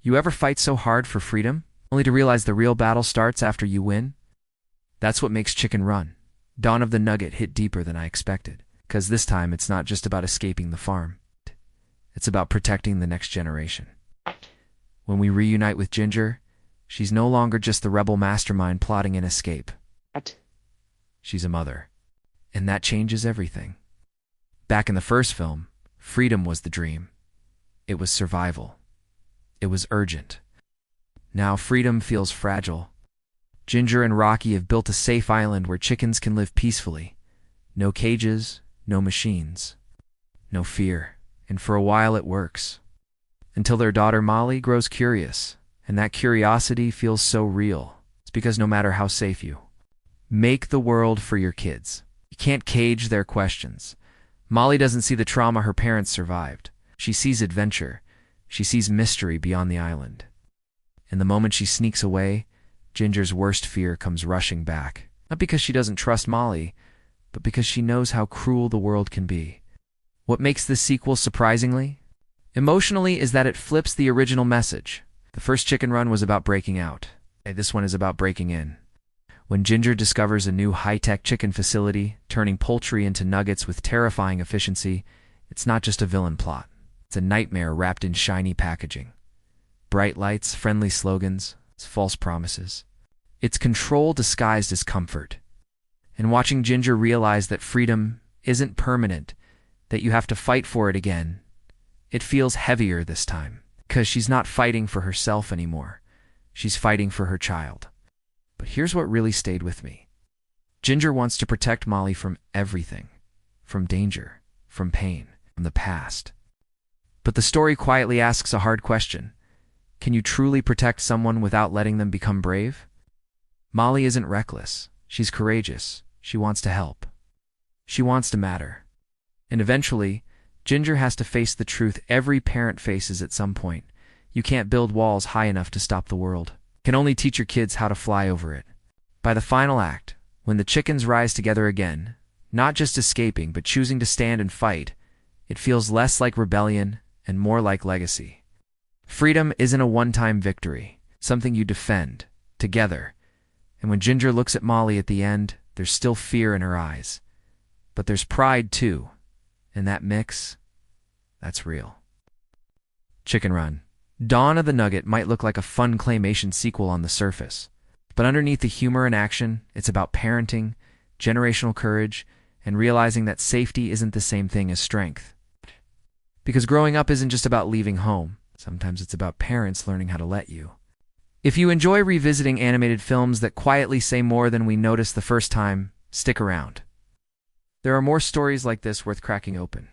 You ever fight so hard for freedom, only to realize the real battle starts after you win? That's what makes Chicken Run. Dawn of the Nugget hit deeper than I expected, because this time it's not just about escaping the farm. It's about protecting the next generation. When we reunite with Ginger, she's no longer just the rebel mastermind plotting an escape. She's a mother. And that changes everything. Back in the first film, freedom was the dream. It was survival. It was urgent. Now freedom feels fragile. Ginger and Rocky have built a safe island where chickens can live peacefully. No cages, no machines, no fear. And for a while it works. Until their daughter Molly grows curious. And that curiosity feels so real. It's because no matter how safe you make the world for your kids, you can't cage their questions. Molly doesn't see the trauma her parents survived. She sees adventure. She sees mystery beyond the island. And the moment she sneaks away, Ginger's worst fear comes rushing back. Not because she doesn't trust Molly, but because she knows how cruel the world can be. What makes this sequel surprisingly emotionally is that it flips the original message. The first Chicken Run was about breaking out. This one is about breaking in. When Ginger discovers a new high-tech chicken facility, turning poultry into nuggets with terrifying efficiency, it's not just a villain plot. It's a nightmare wrapped in shiny packaging. Bright lights, friendly slogans, false promises. It's control disguised as comfort. And watching Ginger realize that freedom isn't permanent, that you have to fight for it again, it feels heavier this time. Because she's not fighting for herself anymore. She's fighting for her child. But here's what really stayed with me. Ginger wants to protect Molly from everything. From danger, from pain, from the past. But the story quietly asks a hard question. Can you truly protect someone without letting them become brave? Molly isn't reckless. She's courageous. She wants to help. She wants to matter. And eventually, Ginger has to face the truth every parent faces at some point. You can't build walls high enough to stop the world. You can only teach your kids how to fly over it. By the final act, when the chickens rise together again, not just escaping but choosing to stand and fight, it feels less like rebellion and more like legacy. Freedom isn't a one-time victory, something you defend, together. And when Ginger looks at Molly at the end, there's still fear in her eyes. But there's pride too. And that mix, that's real. Chicken Run. Dawn of the Nugget might look like a fun claymation sequel on the surface, but underneath the humor and action, it's about parenting, generational courage, and realizing that safety isn't the same thing as strength. Because growing up isn't just about leaving home. Sometimes it's about parents learning how to let you. If you enjoy revisiting animated films that quietly say more than we noticed the first time, stick around. There are more stories like this worth cracking open.